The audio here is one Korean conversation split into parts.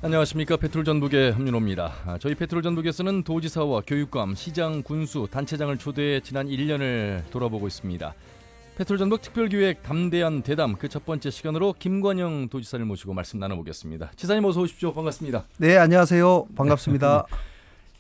안녕하십니까. 페트롤전북의 함윤호입니다. 저희 페트롤전북에서는 도지사와 교육감, 시장, 군수, 단체장을 초대해 지난 1년을 돌아보고 있습니다. 페트롤전북 특별기획 담대한 대담 그 첫 번째 시간으로 김관영 도지사를 모시고 말씀 나눠보겠습니다. 지사님 어서 오십시오. 반갑습니다. 네, 안녕하세요. 반갑습니다.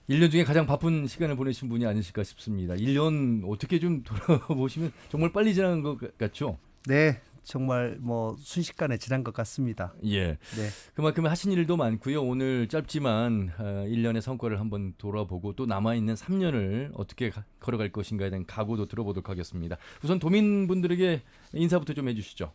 1년 중에 가장 바쁜 시간을 보내신 분이 아니실까 싶습니다. 1년 어떻게 좀 돌아보시면 정말 빨리 지나간 것 같죠? 네, 정말 순식간에 지난 것 같습니다. 예. 네. 그만큼 하신 일도 많고요. 오늘 짧지만 1년의 성과를 한번 돌아보고 또 남아있는 3년을 어떻게 걸어갈 것인가에 대한 각오도 들어보도록 하겠습니다. 우선 도민분들에게 인사부터 좀 해주시죠.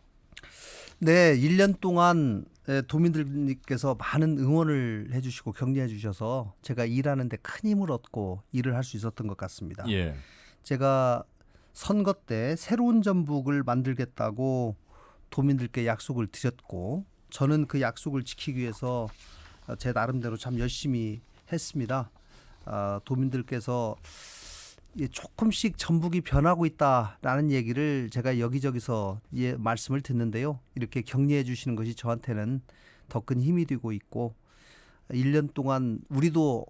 네, 1년 동안 도민들께서 많은 응원을 해주시고 격려해 주셔서 제가 일하는데 큰 힘을 얻고 일을 할 수 있었던 것 같습니다. 예. 제가 선거 때 새로운 전북을 만들겠다고 도민들께 약속을 드렸고 저는 그 약속을 지키기 위해서 제 나름대로 참 열심히 했습니다. 도민들께서 조금씩 전북이 변하고 있다라는 얘기를 제가 여기저기서 말씀을 듣는데요. 이렇게 격려해 주시는 것이 저한테는 더 큰 힘이 되고 있고 1년 동안 우리도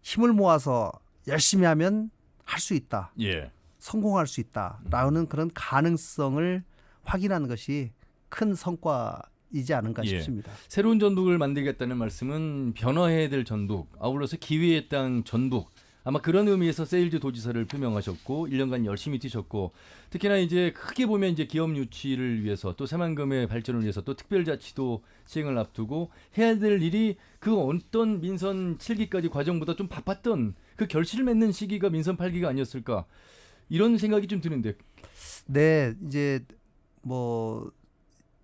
힘을 모아서 열심히 하면 할 수 있다. 예. 성공할 수 있다라는 그런 가능성을 확인하는 것이 큰 성과이지 않은가 싶습니다. 새로운 전북을 만들겠다는 말씀은 변화해야 될 전북, 아울러서 기회의 땅 전북, 아마 그런 의미에서 세일즈 도지사를 표명하셨고 1년간 열심히 뛰셨고 특히나 이제 크게 보면 이제 기업 유치를 위해서 또 새만금의 발전을 위해서 또 특별자치도 시행을 앞두고 해야 될 일이 그 어떤 민선 7기까지 과정보다 좀 바빴던 그 결실을 맺는 시기가 민선 8기가 아니었을까 이런 생각이 좀 드는데. 네, 이제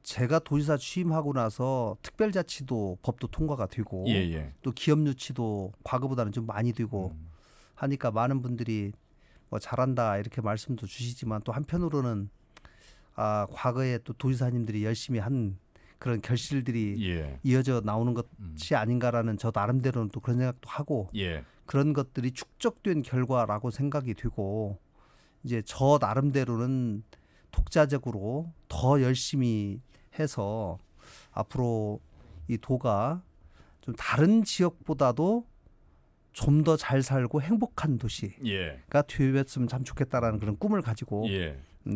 제가 도지사 취임하고 나서 특별자치도 법도 통과가 되고 또 기업 유치도 과거보다는 좀 많이 되고 하니까 많은 분들이 잘한다 이렇게 말씀도 주시지만 또 한편으로는 과거에 또 도지사님들이 열심히 한 그런 결실들이 이어져 나오는 것이 아닌가라는 저 나름대로는 또 그런 생각도 하고 그런 것들이 축적된 결과라고 생각이 되고 이제 저 나름대로는 독자적으로 더 열심히 해서 앞으로 이 도가 좀 다른 지역보다도 좀 더 잘 살고 행복한 도시가 되었으면 참 좋겠다라는 그런 꿈을 가지고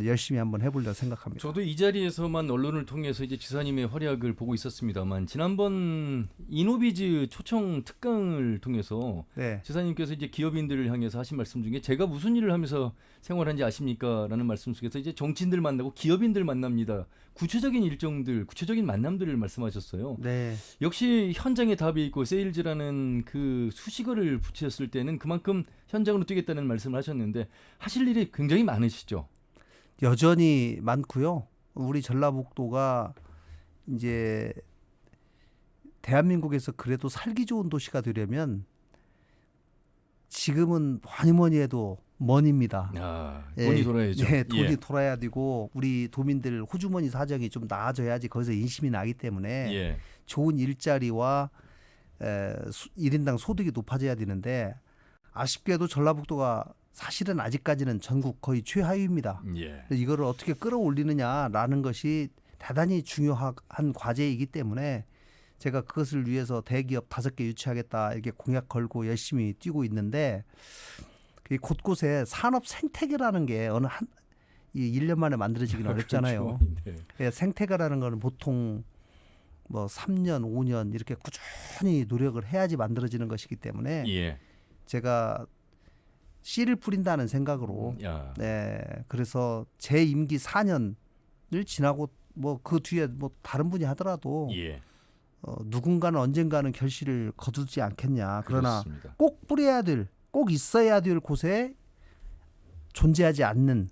열심히 한번 해보려고 생각합니다. 저도 이 자리에서만 언론을 통해서 이제 지사님의 활약을 보고 있었습니다만 지난번 이노비즈 초청 특강을 통해서 지사님께서 이제 기업인들을 향해서 하신 말씀 중에 제가 무슨 일을 하면서 생활한지 아십니까라는 말씀 속에서 이제 정치인들 만나고 기업인들 만납니다. 구체적인 일정들, 구체적인 만남들을 말씀하셨어요. 역시 현장에 답이 있고 세일즈라는 그 수식어를 붙였을 때는 그만큼 현장으로 뛰겠다는 말씀을 하셨는데 하실 일이 굉장히 많으시죠. 여전히 많고요. 우리 전라북도가 이제 대한민국에서 그래도 살기 좋은 도시가 되려면 지금은 뭐니 해도 먼입니다. 돈이 돌아야죠. 네, 돈이 돌아야 되고 우리 도민들 호주머니 사정이 좀 나아져야지 거기서 인심이 나기 때문에 좋은 일자리와 1인당 소득이 높아져야 되는데 아쉽게도 전라북도가 사실은 아직까지는 전국 거의 최하위입니다. 이거를 어떻게 끌어올리느냐라는 것이 대단히 중요한 과제이기 때문에 제가 그것을 위해서 대기업 5개 유치하겠다 이렇게 공약 걸고 열심히 뛰고 있는데 곳곳에 산업 생태계라는 게 어느 1년 만에 만들어지기는 어렵잖아요. 그렇죠. 생태계라는 거는 보통 3년, 5년 이렇게 꾸준히 노력을 해야지 만들어지는 것이기 때문에 제가 씨를 뿌린다는 생각으로 그래서 제 임기 4년을 지나고 그 뒤에 다른 분이 하더라도 누군가는 언젠가는 결실을 거두지 않겠냐. 그러나 꼭 뿌려야 될, 꼭 있어야 될 곳에 존재하지 않는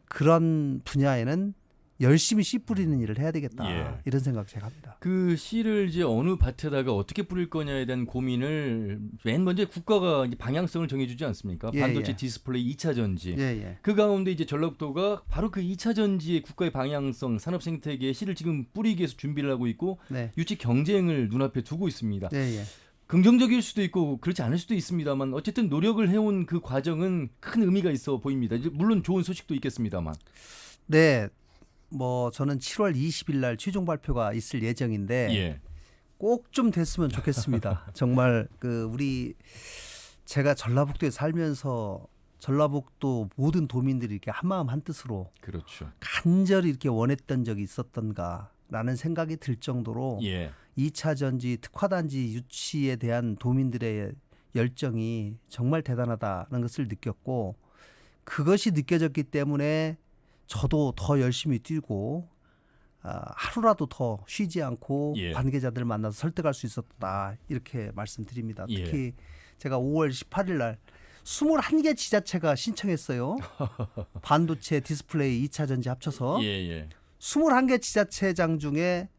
그런 분야에는 열심히 씨 뿌리는 일을 해야 되겠다. 이런 생각 제가 합니다. 그 씨를 이제 어느 밭에다가 어떻게 뿌릴 거냐에 대한 고민을 맨 먼저 국가가 이제 방향성을 정해주지 않습니까? 반도체 디스플레이 2차 전지. 그 가운데 이제 전라북도가 바로 그 2차 전지의 국가의 방향성, 산업 생태계에 씨를 지금 뿌리기 위해서 준비를 하고 있고 유치 경쟁을 눈앞에 두고 있습니다. 긍정적일 수도 있고 그렇지 않을 수도 있습니다만 어쨌든 노력을 해온 그 과정은 큰 의미가 있어 보입니다. 물론 좋은 소식도 있겠습니다만. 저는 7월 20일 날 최종 발표가 있을 예정인데 꼭 좀 됐으면 좋겠습니다. 정말 제가 전라북도에 살면서 전라북도 모든 도민들이 이렇게 한마음 한뜻으로 그렇죠. 간절히 이렇게 원했던 적이 있었던가라는 생각이 들 정도로 2차 전지 특화단지 유치에 대한 도민들의 열정이 정말 대단하다는 것을 느꼈고, 그것이 느껴졌기 때문에 저도 더 열심히 뛰고 하루라도 더 쉬지 않고 관계자들 만나서 설득할 수 있었다, 이렇게 말씀드립니다. 특히 제가 5월 18일 날 21개 지자체가 신청했어요. 반도체 디스플레이 2차 전지 합쳐서 21개 지자체장 중에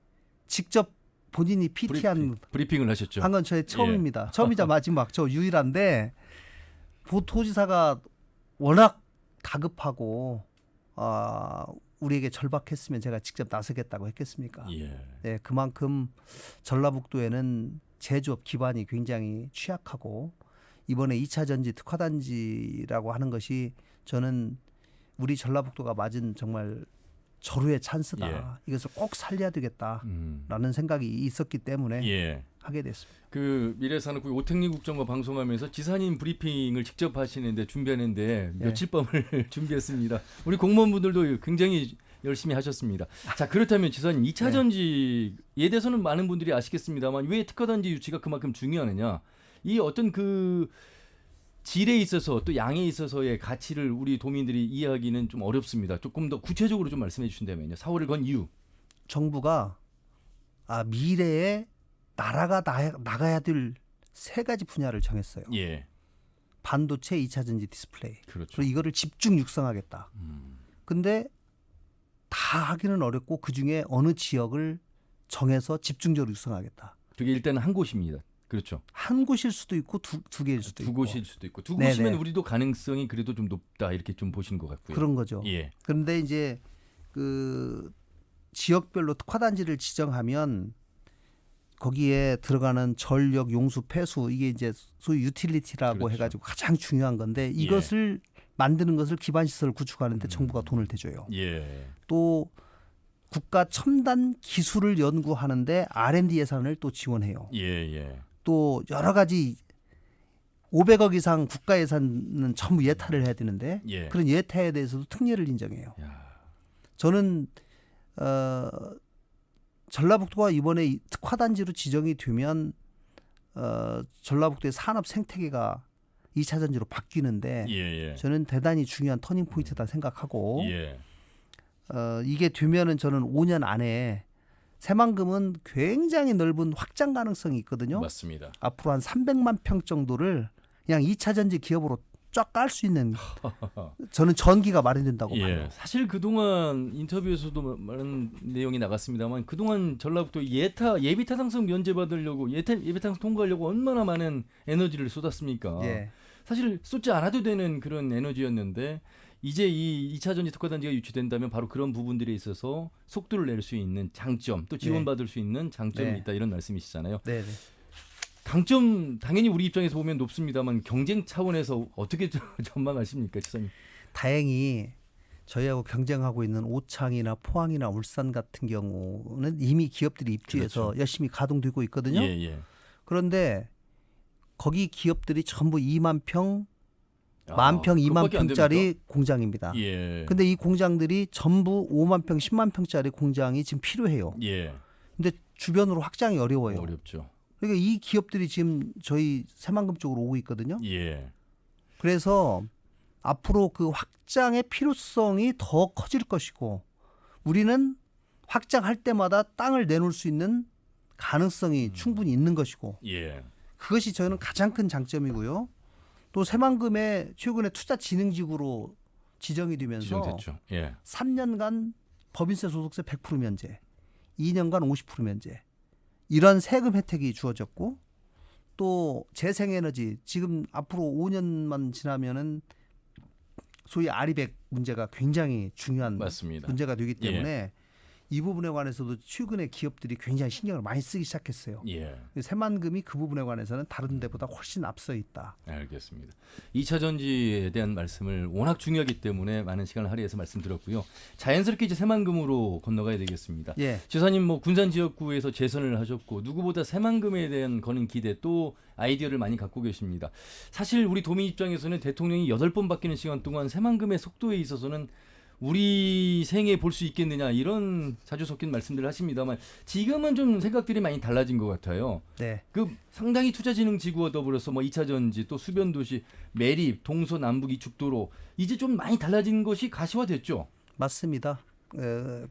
직접 본인이 PT한 브리핑을 하셨죠. 한 건 저의 처음입니다. 처음이자 마지막, 저 유일한데 도지사가 워낙 다급하고 우리에게 절박했으면 제가 직접 나서겠다고 했겠습니까? 네, 그만큼 전라북도에는 제조업 기반이 굉장히 취약하고, 이번에 2차 전지 특화단지라고 하는 것이 저는 우리 전라북도가 맞은 정말 절호의 찬스다. 이것을 꼭 살려야 되겠다라는 생각이 있었기 때문에 하게 됐습니다. 그 미래산업국 오택리 국장과 방송하면서 지사님 브리핑을 직접 하시는데 준비하는데 며칠 밤을 준비했습니다. 우리 공무원분들도 굉장히 열심히 하셨습니다. 자, 그렇다면 지사님 2차 전지에 대해서는 많은 분들이 아시겠습니다만 왜 특화단지 유치가 그만큼 중요하느냐? 이 어떤 그 질에 있어서 또 양에 있어서의 가치를 우리 도민들이 이해하기는 좀 어렵습니다. 조금 더 구체적으로 좀 말씀해 주신다면요. 4월을 건 이유. 정부가 미래에 나라가 나가야 될 3가지 분야를 정했어요. 반도체, 2차 전지 디스플레이. 그리고 이거를 집중 육성하겠다. 근데 다 하기는 어렵고 그중에 어느 지역을 정해서 집중적으로 육성하겠다. 그게 일단 한 곳입니다. 그렇죠. 한 곳일 수도 있고 두 개일 수도 있고. 두 곳일 수도 있고. 두 곳이면 우리도 가능성이 그래도 좀 높다, 이렇게 좀 보시는 것 같고요. 그런 거죠. 그런데 이제 그 지역별로 특화단지를 지정하면 거기에 들어가는 전력, 용수, 폐수, 이게 이제 소위 유틸리티라고 해가지고 가장 중요한 건데, 이것을 만드는 것을 기반 시설을 구축하는데 정부가 돈을 대줘요. 또 국가 첨단 기술을 연구하는데 R&D 예산을 또 지원해요. 또 여러 가지 500억 이상 국가 예산은 전부 예타를 해야 되는데 그런 예타에 대해서도 특례를 인정해요. 저는 전라북도가 이번에 특화단지로 지정이 되면 전라북도의 산업 생태계가 2차 전지로 바뀌는데 저는 대단히 중요한 터닝 포인트다 생각하고 이게 되면은 저는 5년 안에 새만금은 굉장히 넓은 확장 가능성이 있거든요. 맞습니다. 앞으로 한 300만 평 정도를 그냥 2차 전지 기업으로 쫙 깔 수 있는 저는 전기가 마련된다고 봐요. 사실 그동안 인터뷰에서도 많은 내용이 나갔습니다만 그동안 전라북도 예비 타당성 면제 받으려고 예비 타당성 통과하려고 얼마나 많은 에너지를 쏟았습니까? 사실 쏟지 않아도 되는 그런 에너지였는데 이제 이 2차 전지 특화단지가 유치된다면 바로 그런 부분들에 있어서 속도를 낼 수 있는 장점, 또 지원받을 수 있는 장점이 있다, 이런 말씀이시잖아요. 강점 당연히 우리 입장에서 보면 높습니다만 경쟁 차원에서 어떻게 전망하십니까, 지사님? 다행히 저희하고 경쟁하고 있는 오창이나 포항이나 울산 같은 경우는 이미 기업들이 입주해서 열심히 가동되고 있거든요. 그런데 거기 기업들이 전부 2만 평, 1만 평, 2만 평짜리 공장입니다. 근데 이 공장들이 전부 5만 평, 10만 평짜리 공장이 지금 필요해요. 근데 주변으로 확장이 어려워요. 어렵죠. 그러니까 이 기업들이 지금 저희 새만금 쪽으로 오고 있거든요. 그래서 앞으로 그 확장의 필요성이 더 커질 것이고, 우리는 확장할 때마다 땅을 내놓을 수 있는 가능성이 충분히 있는 것이고, 그것이 저는 가장 큰 장점이고요. 또 새만금의 최근에 투자진흥지구로 지정이 되면서 3년간 법인세 소득세 100% 면제, 2년간 50% 면제, 이런 세금 혜택이 주어졌고, 또 재생에너지 지금 앞으로 5년만 지나면은 소위 아리백 문제가 굉장히 중요한 문제가 되기 때문에 이 부분에 관해서도 최근에 기업들이 굉장히 신경을 많이 쓰기 시작했어요. 예. 새만금이 그 부분에 관해서는 다른 데보다 훨씬 앞서 있다. 알겠습니다. 2차 전지에 대한 말씀을 워낙 중요하기 때문에 많은 시간을 할애해서 말씀드렸고요. 자연스럽게 이제 새만금으로 건너가야 되겠습니다. 예. 지사님 뭐 군산 지역구에서 재선을 하셨고 누구보다 새만금에 대한 거는 기대 또 아이디어를 많이 갖고 계십니다. 사실 우리 도민 입장에서는 대통령이 8번 바뀌는 시간 동안 새만금의 속도에 있어서는 우리 생에 볼 수 있겠느냐 이런 자주 섞인 말씀들을 하십니다만 지금은 좀 생각들이 많이 달라진 것 같아요. 네. 그 상당히 투자진흥지구와 더불어서 뭐 2차 전지 또 수변도시 매립 동서남북 이축도로 이제 좀 많이 달라진 것이 가시화됐죠. 맞습니다.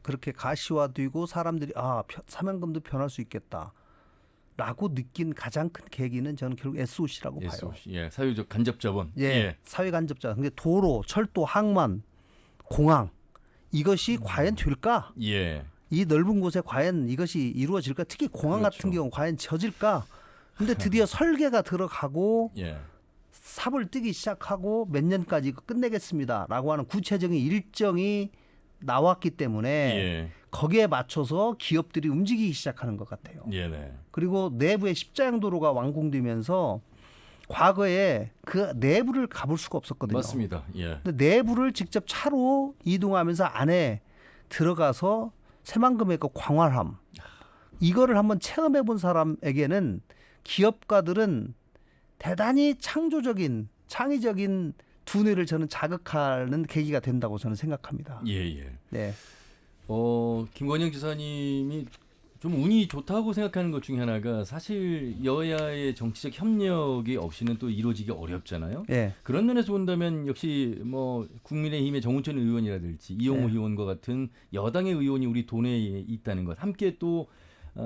그렇게 가시화되고 사람들이 새만금도 변할 수 있겠다라고 느낀 가장 큰 계기는 저는 결국 SOC라고 봐요. SOC, 예, 사회적 간접자본. 예, 사회 간접자본. 근데 도로, 철도, 항만, 공항 이것이 과연 될까? 예. 이 넓은 곳에 과연 이것이 이루어질까? 특히 공항 그렇죠. 같은 경우 과연 져질까? 근데 드디어 설계가 들어가고 예. 삽을 뜨기 시작하고 몇 년까지 끝내겠습니다라고 하는 구체적인 일정이 나왔기 때문에 예. 거기에 맞춰서 기업들이 움직이기 시작하는 것 같아요. 예. 그리고 내부의 십자형 도로가 완공되면서 과거에 그 내부를 가볼 수가 없었거든요. 맞습니다. 예. 근데 내부를 직접 차로 이동하면서 안에 들어가서 새만금의 그 광활함 이거를 한번 체험해 본 사람에게는 기업가들은 대단히 창의적인 두뇌를 저는 자극하는 계기가 된다고 저는 생각합니다. 예. 네. 김건영 지사님이 좀 운이 좋다고 생각하는 것 중에 하나가 사실 여야의 정치적 협력이 없이는 또 이루어지기 어렵잖아요. 예. 그런 면에서 본다면 역시 뭐 국민의힘의 정운천 의원이라든지 이용호 의원과 같은 여당의 의원이 우리 도내에 있다는 것, 함께 또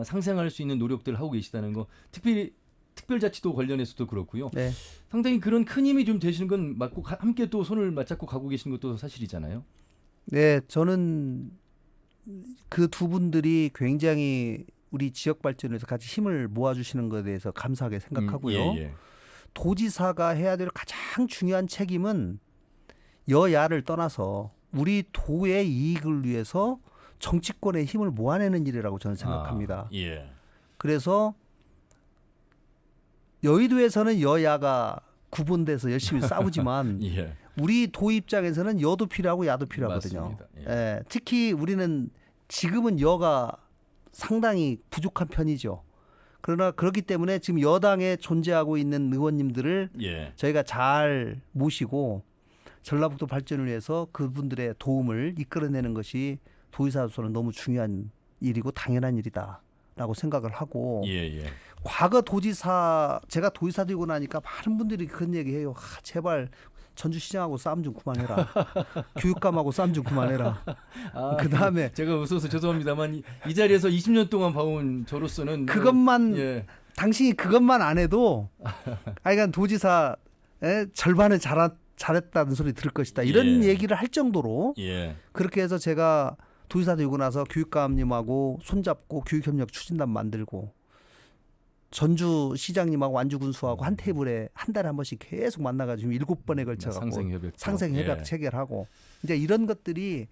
상생할 수 있는 노력들을 하고 계시다는 것, 특별히 특별자치도 관련해서도 그렇고요. 네. 상당히 그런 큰 힘이 좀 되시는 건 맞고 함께 또 손을 맞잡고 가고 계신 것도 사실이잖아요. 네, 저는 그 두 분들이 굉장히 우리 지역 발전에서 같이 힘을 모아주시는 것에 대해서 감사하게 생각하고요. 예. 도지사가 해야 될 가장 중요한 책임은 여야를 떠나서 우리 도의 이익을 위해서 정치권의 힘을 모아내는 일이라고 저는 생각합니다. 예. 그래서 여의도에서는 여야가 구분돼서 열심히 싸우지만 예. 우리 도 입장에서는 여도 필요하고 야도 필요하거든요. 맞습니다. 예. 특히 우리는 지금은 여가 상당히 부족한 편이죠. 그러나 그렇기 때문에 지금 여당에 존재하고 있는 의원님들을 저희가 잘 모시고 전라북도 발전을 위해서 그분들의 도움을 이끌어내는 것이 도의사로서는 너무 중요한 일이고 당연한 일이다라고 생각을 하고 과거 도지사 제가 도지사 되고 나니까 많은 분들이 그런 얘기해요. 제발 전주시장하고 싸움 좀 그만해라. 교육감하고 싸움 좀 그만해라. 그다음에 제가 웃어서 죄송합니다만 이 자리에서 20년 동안 봐온 저로서는 그것만 당신이 그것만 안 해도 그러니까 도지사 절반은 잘했다는 소리 들을 것이다. 이런 얘기를 할 정도로 그렇게 해서 제가 도지사 되고 나서 교육감님하고 손잡고 교육협력 추진단 만들고 전주시장님하고 완주군수하고 한 테이블에 한 달에 한 번씩 계속 만나가지고 7번에 걸쳐갖고 상생협약 체결하고 이제 이런 것들이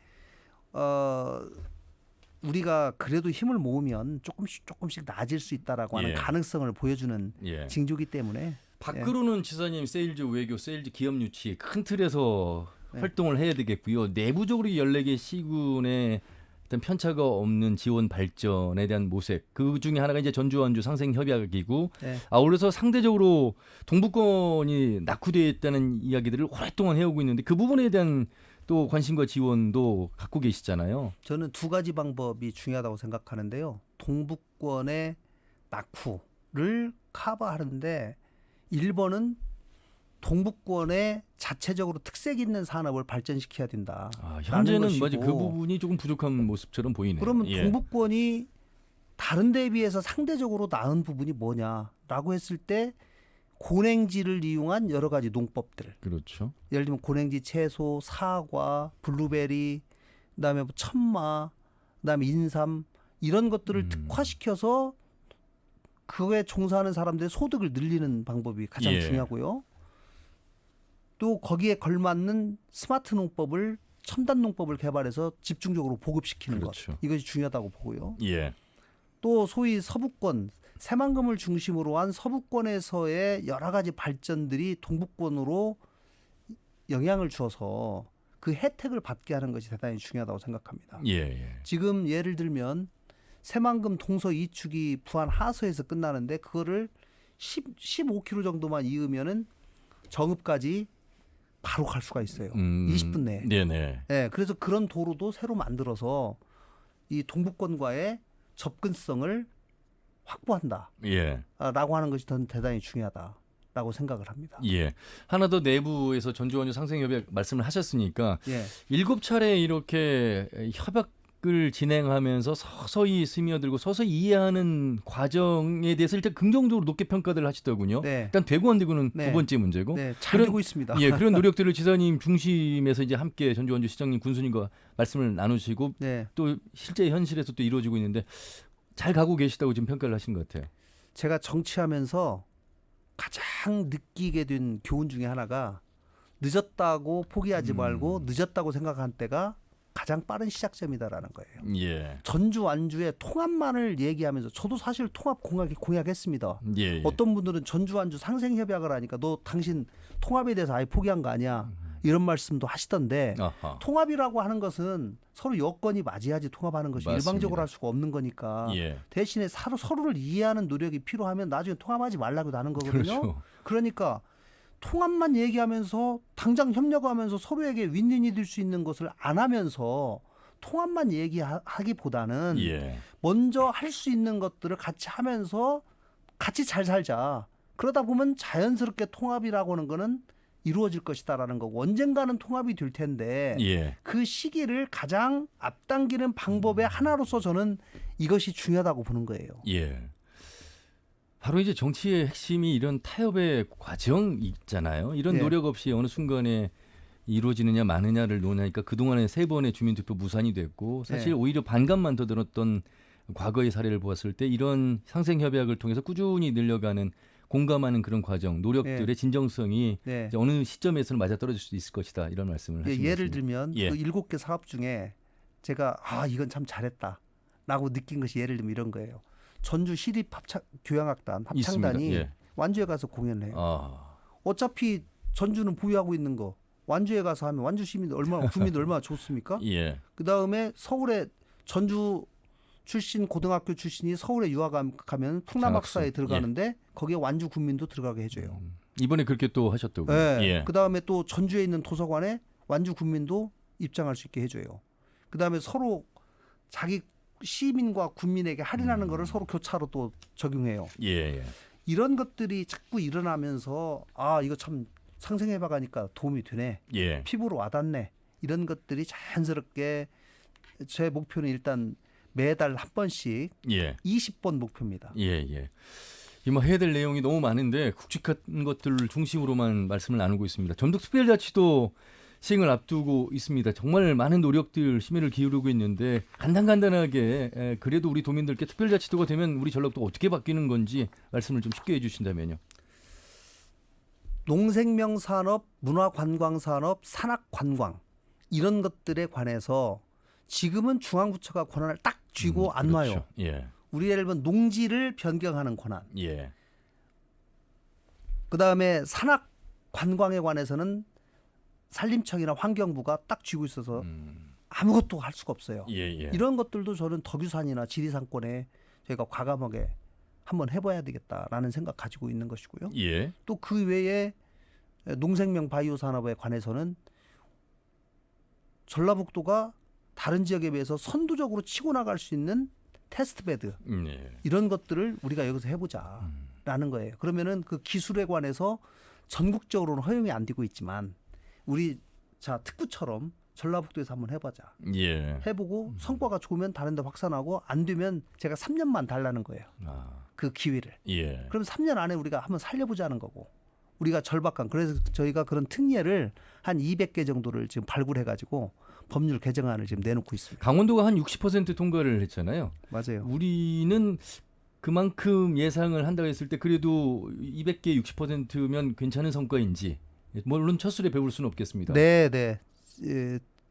우리가 그래도 힘을 모으면 조금씩 나아질 수 있다라고 하는 가능성을 보여주는 징조기 때문에 밖으로는 지사님 세일즈 외교, 세일즈 기업 유치 큰 틀에서 활동을 해야 되겠고요. 내부적으로 14개 시군의 어떤 편차가 없는 지원 발전에 대한 모색 그 중에 하나가 이제 전주 완주 상생 협약이고 아울러서 상대적으로 동북권이 낙후되어 있다는 이야기들을 오랫동안 해오고 있는데 그 부분에 대한 또 관심과 지원도 갖고 계시잖아요. 저는 두 가지 방법이 중요하다고 생각하는데요. 동북권의 낙후를 커버하는데 1번은 동북권에 자체적으로 특색 있는 산업을 발전시켜야 된다. 현재는 맞아 그 부분이 조금 부족한 모습처럼 보이네요. 그러면 동북권이 다른 데에 비해서 상대적으로 나은 부분이 뭐냐라고 했을 때 고냉지를 이용한 여러 가지 농법들. 그렇죠. 예를 들면 고냉지 채소, 사과, 블루베리, 그다음에 뭐 천마, 그다음에 인삼 이런 것들을 특화시켜서 그거에 종사하는 사람들의 소득을 늘리는 방법이 가장 중요하고요. 또 거기에 걸맞는 스마트 농법을 첨단 농법을 개발해서 집중적으로 보급시키는 그렇죠. 것. 이것이 중요하다고 보고요. 예. 또 소위 서부권, 새만금을 중심으로 한 서부권에서의 여러 가지 발전들이 동북권으로 영향을 주어서 그 혜택을 받게 하는 것이 대단히 중요하다고 생각합니다. 예. 지금 예를 들면 새만금 동서 2축이 부안 하서에서 끝나는데 그거를 15km 정도만 이으면은 정읍까지 바로 갈 수가 있어요. 20분 내에. 네네. 네, 그래서 그런 도로도 새로 만들어서 이 동북권과의 접근성을 확보한다. 예. 라고 하는 것이 더 대단히 중요하다라고 생각을 합니다. 예. 하나 더 내부에서 전주원주 상생협약 말씀을 하셨으니까 예. 7차례 이렇게 협약을 진행하면서 서서히 스며들고 서서히 이해하는 과정에 대해서 일단 긍정적으로 높게 평가를 하시더군요. 네. 일단 되고 안 되고는 네. 두 번째 문제고. 네, 잘 되고 있습니다. 예, 그런 노력들을 지사님 중심에서 이제 함께 전주원주 시장님, 군수님과 말씀을 나누시고 네. 또 실제 현실에서 또 이루어지고 있는데 잘 가고 계시다고 지금 평가를 하신 것 같아요. 제가 정치하면서 가장 느끼게 된 교훈 중에 하나가 늦었다고 포기하지 말고 늦었다고 생각한 때가 가장 빠른 시작점이다라는 거예요. 예. 전주 완주의 통합만을 얘기하면서 저도 사실 통합 공약했습니다. 예. 어떤 분들은 전주 완주 상생협약을 하니까 너 당신 통합에 대해서 아예 포기한 거 아니야? 이런 말씀도 하시던데 아하. 통합이라고 하는 것은 서로 여건이 맞이야지 통합하는 것이 맞습니다. 일방적으로 할 수가 없는 거니까 예. 대신에 서로를 이해하는 노력이 필요하면 나중에 통합하지 말라고 하는 거거든요. 그렇죠. 그러니까 통합만 얘기하면서 당장 협력하면서 서로에게 윈윈이 될 수 있는 것을 안 하면서 통합만 얘기하기보다는 예. 먼저 할 수 있는 것들을 같이 하면서 같이 잘 살자. 그러다 보면 자연스럽게 통합이라고 하는 거는 이루어질 것이다라는 거고 언젠가는 통합이 될 텐데 예. 그 시기를 가장 앞당기는 방법의 하나로서 저는 이것이 중요하다고 보는 거예요. 예. 바로 이제 정치의 핵심이 이런 타협의 과정 있잖아요. 이런 예. 노력 없이 어느 순간에 이루어지느냐 마느냐를 논하니까 그동안에 3번의 주민투표 무산이 됐고 사실 예. 오히려 반감만 더 들었던 과거의 사례를 보았을 때 이런 상생협약을 통해서 꾸준히 늘려가는 공감하는 그런 과정, 노력들의 예. 진정성이 네. 이제 어느 시점에서는 맞아떨어질 수 있을 것이다. 이런 말씀을 하신 거죠. 예를 들면 예. 그 7개 사업 중에 제가 이건 참 잘했다라고 느낀 것이 예를 들면 이런 거예요. 전주 시립 교향악단 합창단이 예. 완주에 가서 공연을 해요. 아. 어차피 전주는 보유하고 있는 거 완주에 가서 하면 완주 시민들 주민들 얼마나 좋습니까? 예. 그다음에 서울에 전주 출신 고등학교 출신이 서울에 유학 가면 풍남학사에 들어가는데 거기에 완주 군민도 들어가게 해줘요. 이번에 그렇게 또 하셨다고요. 네. 예. 그다음에 또 전주에 있는 도서관에 완주 군민도 입장할 수 있게 해줘요. 그다음에 서로 자기 시민과 군민에게 할인하는 거를 서로 교차로 또 적용해요. 예. 이런 것들이 자꾸 일어나면서 이거 참 상생해봐가니까 도움이 되네. 예. 피부로 와닿네. 이런 것들이 자연스럽게 제 목표는 일단 매달 한 번씩 예. 20번 목표입니다. 예. 뭐 해야 될 내용이 너무 많은데 굵직한 것들을 중심으로만 말씀을 나누고 있습니다. 전북특별자치도 시행을 앞두고 있습니다. 정말 많은 노력들 심혈을 기울이고 있는데 간단하게 그래도 우리 도민들께 특별자치도가 되면 우리 전북도 어떻게 바뀌는 건지 말씀을 좀 쉽게 해주신다면요. 농생명산업, 문화관광산업, 산악관광 이런 것들에 관해서 지금은 중앙부처가 권한을 딱 쥐고 안 그렇죠. 놔요. 예. 우리 예를 들면 농지를 변경하는 권한. 예. 그다음에 산악관광에 관해서는 산림청이나 환경부가 딱 쥐고 있어서 아무것도 할 수가 없어요. 예. 이런 것들도 저는 덕유산이나 지리산권에 저희가 과감하게 한번 해봐야 되겠다라는 생각 가지고 있는 것이고요. 예. 또 그 외에 농생명 바이오 산업에 관해서는 전라북도가 다른 지역에 비해서 선두적으로 치고 나갈 수 있는 테스트베드 예. 이런 것들을 우리가 여기서 해보자라는 거예요. 그러면은 그 기술에 관해서 전국적으로는 허용이 안 되고 있지만 우리 특구처럼 전라북도에서 한번 해보자. 예. 해보고 성과가 좋으면 다른 데 확산하고 안 되면 제가 3년만 달라는 거예요. 그 기회를. 예. 그럼 3년 안에 우리가 한번 살려보자는 거고 우리가 절박한 그래서 저희가 그런 특례를 한 200개 정도를 지금 발굴해가지고 법률 개정안을 지금 내놓고 있습니다. 강원도가 한 60% 통과를 했잖아요. 맞아요. 우리는 그만큼 예상을 한다고 했을 때 그래도 200개 60%면 괜찮은 성과인지 물론 첫 술에 배울 수는 없겠습니다. 네.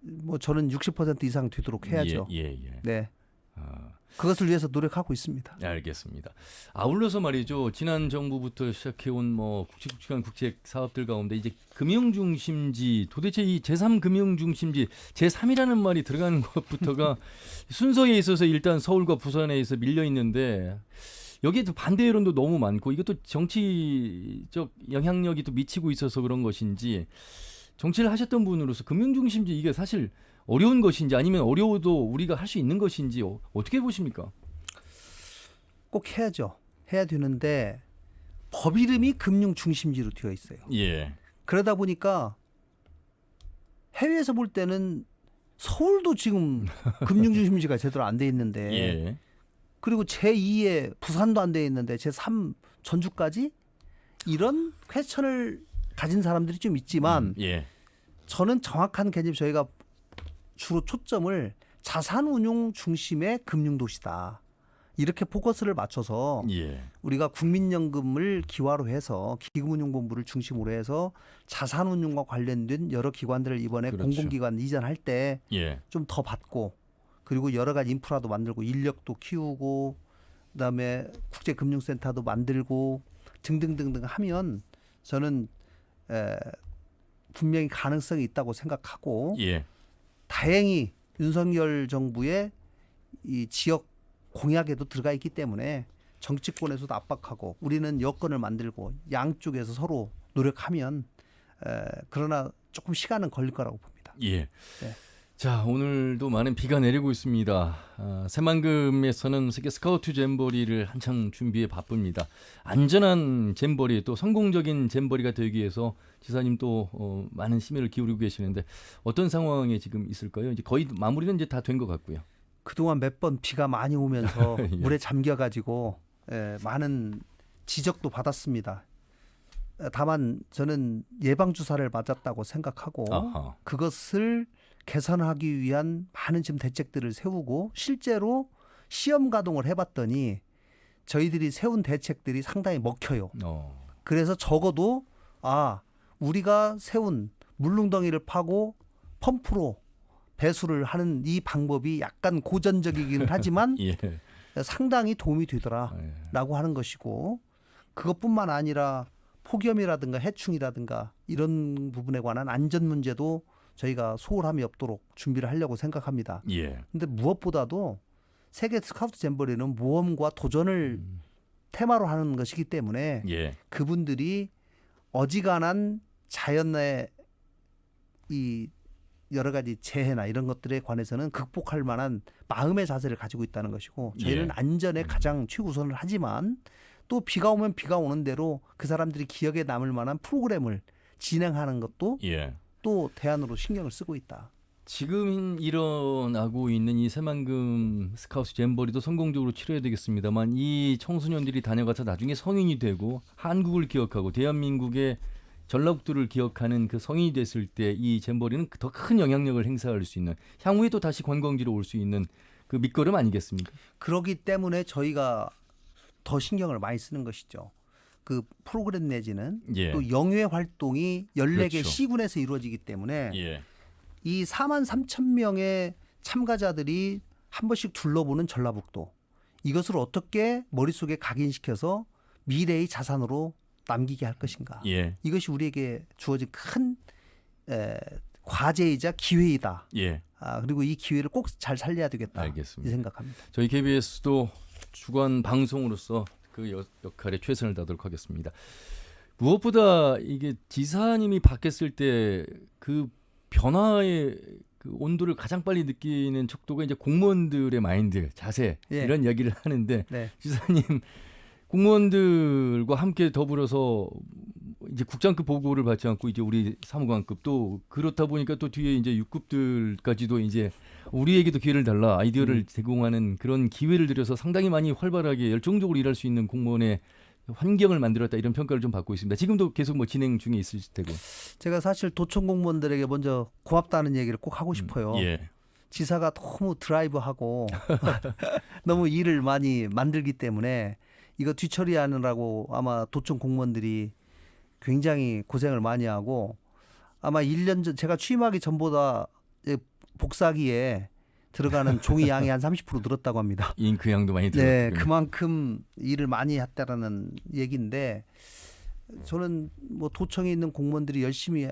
뭐 저는 60% 이상 되도록 해야죠. 네. 그것을 위해서 노력하고 있습니다. 알겠습니다. 아울러서 말이죠. 지난 정부부터 시작해온 뭐 굵직굵직한 국책 사업들 가운데 이제 금융중심지, 도대체 이 제3금융중심지, 제3이라는 말이 들어가는 것부터가 순서에 있어서 일단 서울과 부산에 있어 밀려 있는데 여기에 또 반대 여론도 너무 많고 이것도 정치적 영향력이 또 미치고 있어서 그런 것인지, 정치를 하셨던 분으로서 금융중심지 이게 사실 어려운 것인지 아니면 어려워도 우리가 할 수 있는 것인지 어떻게 보십니까? 꼭 해야죠. 해야 되는데 법 이름이 금융중심지로 되어 있어요. 예. 그러다 보니까 해외에서 볼 때는 서울도 지금 금융중심지가 제대로 안 돼 있는데 예. 그리고 제2의 부산도 안 돼 있는데 제3 전주까지 이런 퀘스천을 가진 사람들이 좀 있지만 예. 저는 정확한 개념, 저희가 주로 초점을 자산운용 중심의 금융도시다. 이렇게 포커스를 맞춰서 우리가 국민연금을 기화로 해서 기금운용본부를 중심으로 해서 자산운용과 관련된 여러 기관들을 이번에 공공기관 이전할 때 좀 더 받고, 그리고 여러 가지 인프라도 만들고 인력도 키우고 그다음에 국제금융센터도 만들고 등등등등 하면 저는 분명히 가능성이 있다고 생각하고 다행히 윤석열 정부의 이 지역 공약에도 들어가 있기 때문에 정치권에서도 압박하고 우리는 여건을 만들고 양쪽에서 서로 노력하면 그러나 조금 시간은 걸릴 거라고 봅니다. 네. 자, 오늘도 많은 비가 내리고 있습니다. 새만금에서는 세계 스카우트 잼버리를 한창 준비에 바쁩니다. 안전한 잼버리, 또 성공적인 잼버리가 되기 위해서 지사님 또 많은 심혈을 기울이고 계시는데 어떤 상황에 지금 있을까요? 이제 거의 마무리는 이제 다 된 것 같고요. 그동안 몇 번 비가 많이 오면서 물에 잠겨가지고 많은 지적도 받았습니다. 다만 저는 예방주사를 맞았다고 생각하고 그것을 개선하기 위한 많은 지금 대책들을 세우고 실제로 시험 가동을 해봤더니 저희들이 세운 대책들이 상당히 먹혀요. 그래서 적어도 우리가 세운 물릉덩이를 파고 펌프로 배수를 하는 이 방법이 약간 고전적이긴 하지만 상당히 도움이 되더라라고 하는 것이고, 그것뿐만 아니라 폭염이라든가 해충이라든가 이런 부분에 관한 안전 문제도 저희가 소홀함이 없도록 준비를 하려고 생각합니다. 근데 무엇보다도 세계 스카우트 잼버리는 모험과 도전을 테마로 하는 것이기 때문에 그분들이 어지간한 자연의 이 여러 가지 재해나 이런 것들에 관해서는 극복할 만한 마음의 자세를 가지고 있다는 것이고, 저희는 안전에 가장 최우선을 하지만 또 비가 오면 비가 오는 대로 그 사람들이 기억에 남을 만한 프로그램을 진행하는 것도 또 대안으로 신경을 쓰고 있다. 지금 일어나고 있는 이 새만금 스카우트 잼버리도 성공적으로 치러야 되겠습니다만, 이 청소년들이 다녀가서 나중에 성인이 되고 한국을 기억하고 대한민국의 전라북도를 기억하는 그 성인이 됐을 때 이 잼버리는 더 큰 영향력을 행사할 수 있는, 향후에 또 다시 관광지로 올 수 있는 그 밑거름 아니겠습니까? 그렇기 때문에 저희가 더 신경을 많이 쓰는 것이죠. 그 프로그램 내지는 또 영유회 활동이 14개 시군에서 이루어지기 때문에 이 43,000명의 참가자들이 한 번씩 둘러보는 전라북도, 이것을 어떻게 머릿속에 각인시켜서 미래의 자산으로 남기게 할 것인가. 이것이 우리에게 주어진 큰 과제이자 기회이다. 그리고 이 기회를 꼭 잘 살려야 되겠다. 알겠습니다. 이 생각합니다. 저희 KBS도 주간 방송으로서 그 역할에 최선을 다하도록 하겠습니다. 무엇보다 이게 지사님이 바뀌었을 때 그 변화의 그 온도를 가장 빨리 느끼는 척도가 이제 공무원들의 마인드, 자세 이런 이야기를 하는데 지사님 공무원들과 함께 더불어서 이제 국장급 보고를 받지 않고 이제 우리 사무관급도 그렇다 보니까 또 뒤에 이제 6급들까지도 이제 우리에게도 기회를 달라 아이디어를 제공하는 그런 기회를 들여서 상당히 많이 활발하게 열정적으로 일할 수 있는 공무원의 환경을 만들었다, 이런 평가를 좀 받고 있습니다. 지금도 계속 뭐 진행 중에 있으실 테고. 제가 사실 도청 공무원들에게 먼저 고맙다는 얘기를 꼭 하고 싶어요. 지사가 너무 드라이브하고 너무 일을 많이 만들기 때문에 이거 뒤처리하느라고 아마 도청 공무원들이 굉장히 고생을 많이 하고, 아마 1년 전 제가 취임하기 전보다 복사기에 들어가는 종이 양이 한 30% 늘었다고 합니다. 잉크 양도 많이 네, 늘었군요. 그만큼 일을 많이 했다라는 얘기인데 저는 뭐 도청에 있는 공무원들이 열심히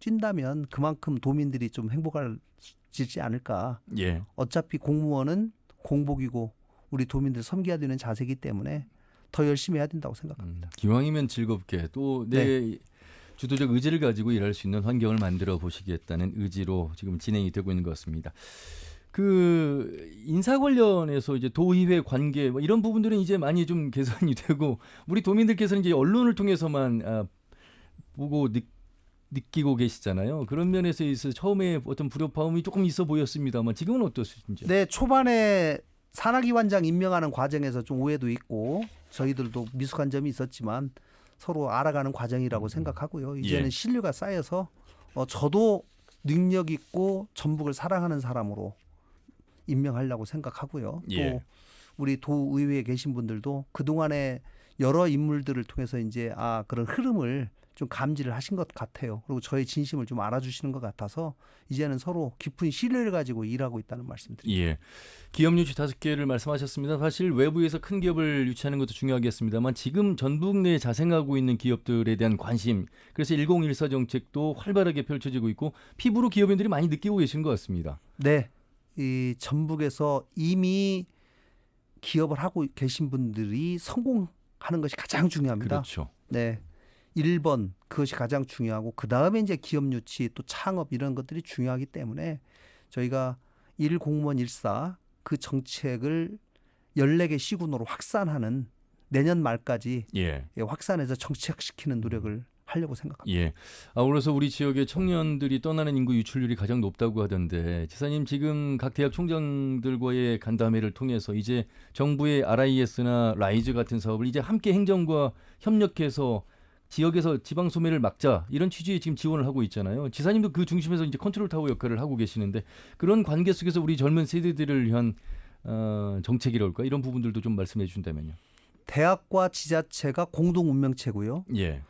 뛴다면 그만큼 도민들이 좀 행복해지지 않을까. 예. 어차피 공무원은 공복이고 우리 도민들 섬겨야 되는 자세이기 때문에 더 열심히 해야 된다고 생각합니다. 기왕이면 즐겁게 또 내 주도적 의지를 가지고 일할 수 있는 환경을 만들어 보시겠다는 의지로 지금 진행이 되고 있는 것 같습니다. 그 인사 관련해서 이제 도의회 관계 뭐 이런 부분들은 이제 많이 좀 개선이 되고 우리 도민들께서는 이제 언론을 통해서만 보고 느끼고 계시잖아요. 그런 면에서 있어서 처음에 어떤 불협화음이 조금 있어 보였습니다만 지금은 어떠신지요? 네, 초반에 산하기관장 임명하는 과정에서 좀 오해도 있고 저희들도 미숙한 점이 있었지만 서로 알아가는 과정이라고 생각하고요. 이제는 신뢰가 쌓여서 저도 능력 있고 전북을 사랑하는 사람으로 임명하려고 생각하고요. 또 우리 도의회에 계신 분들도 그동안에 여러 인물들을 통해서 이제 그런 흐름을 좀 감지를 하신 것 같아요. 그리고 저의 진심을 좀 알아주시는 것 같아서 이제는 서로 깊은 신뢰를 가지고 일하고 있다는 말씀드립니다. 예. 기업 유치 5개를 말씀하셨습니다. 사실 외부에서 큰 기업을 유치하는 것도 중요하겠습니다만 지금 전북 내에 자생하고 있는 기업들에 대한 관심, 그래서 1014 정책도 활발하게 펼쳐지고 있고 피부로 기업인들이 많이 느끼고 계신 것 같습니다. 네. 이 전북에서 이미 기업을 하고 계신 분들이 성공하는 것이 가장 중요합니다. 그렇죠. 네. 1번 그것이 가장 중요하고 그다음에 이제 기업 유치 또 창업 이런 것들이 중요하기 때문에 저희가 1공무원 1사 그 정책을 14개 시군으로 확산하는 내년 말까지 확산해서 정착시키는 노력을 하려고 생각합니다. 예. 아울러서 우리 지역의 청년들이 떠나는 인구 유출률이 가장 높다고 하던데 지사님 지금 각 대학 총장들과의 간담회를 통해서 이제 정부의 RIS나 라이즈 같은 사업을 이제 함께 행정과 협력해서 지역에서 지방 소매를 막자 이런 취지의 지금 지원을 하고 있잖아요. 지사님도 그 중심에서 이제 컨트롤 타워 역할을 하고 계시는데 그런 관계 속에서 우리 젊은 세대들을 위한 정책이랄까 이런 부분들도 좀 말씀해 주신다면요. 대학과 지자체가 공동 운명체고요. 예.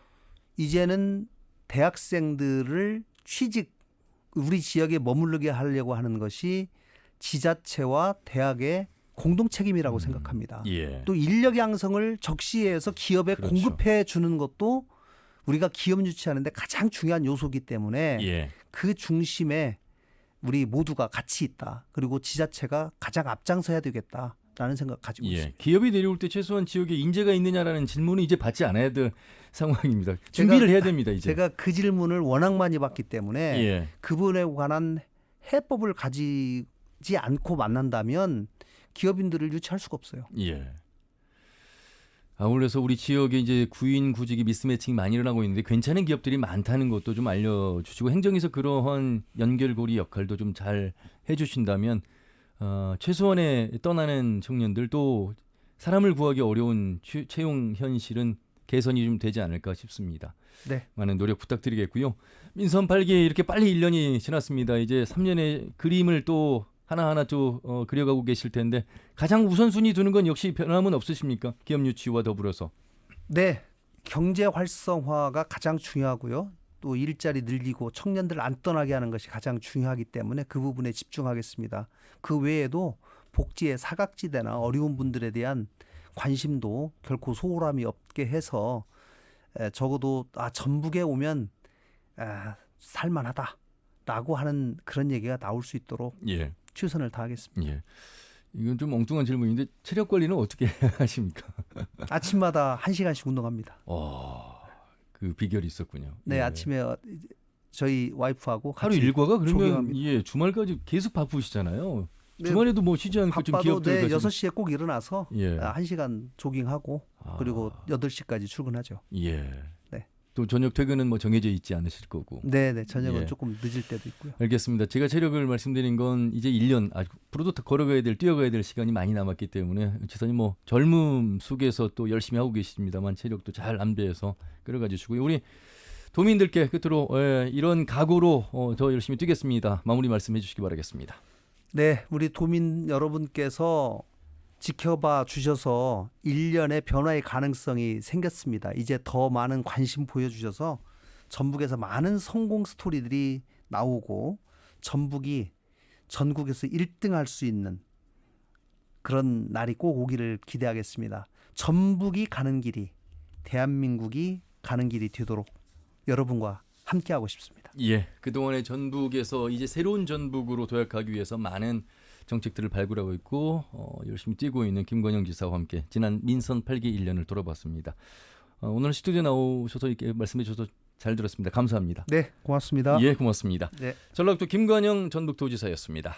이제는 대학생들을 우리 지역에 머무르게 하려고 하는 것이 지자체와 대학의 공동 책임이라고 생각합니다. 또 인력 양성을 적시해서 기업에 공급해 주는 것도 우리가 기업 유치하는데 가장 중요한 요소이기 때문에 그 중심에 우리 모두가 같이 있다. 그리고 지자체가 가장 앞장서야 되겠다라는 생각 가지고 있습니다. 기업이 내려올 때 최소한 지역에 인재가 있느냐라는 질문은 이제 받지 않아야 될 상황입니다. 준비를 해야 됩니다. 이제. 제가 그 질문을 워낙 많이 받기 때문에 그분에 관한 해법을 가지지 않고 만난다면 기업인들을 유치할 수가 없어요. 아울러서 우리 지역에 이제 구인 구직이 미스매칭이 많이 일어나고 있는데 괜찮은 기업들이 많다는 것도 좀 알려주시고 행정에서 그러한 연결고리 역할도 좀 잘 해주신다면 최소한의 떠나는 청년들 또 사람을 구하기 어려운 채용 현실은 개선이 좀 되지 않을까 싶습니다. 네. 많은 노력 부탁드리겠고요. 민선 8기 이렇게 빨리 1년이 지났습니다. 이제 3년의 그림을 또 하나하나 또 그려가고 계실 텐데 가장 우선순위 두는 건 역시 변함은 없으십니까? 기업 유치와 더불어서. 네. 경제 활성화가 가장 중요하고요. 또 일자리 늘리고 청년들 안 떠나게 하는 것이 가장 중요하기 때문에 그 부분에 집중하겠습니다. 그 외에도 복지의 사각지대나 어려운 분들에 대한 관심도 결코 소홀함이 없게 해서 적어도 전북에 오면 살만하다라고 하는 그런 얘기가 나올 수 있도록 최선을 다하겠습니다. 이건 좀 엉뚱한 질문인데 체력 관리는 어떻게 하십니까? 아침마다 1시간씩 운동합니다. 그 비결이 있었군요. 네, 아침에 저희 와이프하고 하루 일과가 그러면 조깅합니다. 주말까지 계속 바쁘시잖아요. 주말에도 뭐 쉬지 않고 좀 기업들 6시에 꼭 일어나서 1시간 조깅하고 그리고 8시까지 출근하죠. 네. 또 저녁 퇴근은 뭐 정해져 있지 않으실 거고. 네, 저녁은 조금 늦을 때도 있고요. 알겠습니다. 제가 체력을 말씀드린 건 이제 1년 앞으로도 뛰어가야 될 시간이 많이 남았기 때문에 지사님 뭐 젊음 속에서 또 열심히 하고 계십니다만 체력도 잘 안배해서 끌어가 주시고요. 우리 도민들께 끝으로 이런 각오로 더 열심히 뛰겠습니다. 마무리 말씀해 주시기 바라겠습니다. 네, 우리 도민 여러분께서 지켜봐 주셔서 1년의 변화의 가능성이 생겼습니다. 이제 더 많은 관심 보여주셔서 전북에서 많은 성공 스토리들이 나오고 전북이 전국에서 1등할 수 있는 그런 날이 꼭 오기를 기대하겠습니다. 전북이 가는 길이 대한민국이 가는 길이 되도록 여러분과 함께하고 싶습니다. 예, 그동안의 전북에서 이제 새로운 전북으로 도약하기 위해서 많은 정책들을 발굴하고 있고 열심히 뛰고 있는 김관영 지사와 함께 지난 민선 8기 1년을 돌아봤습니다. 오늘 스튜디오 나오셔서 이렇게 말씀해 주셔서 잘 들었습니다. 감사합니다. 네, 고맙습니다. 예, 고맙습니다. 네. 전라북도 김관영 전북도지사였습니다.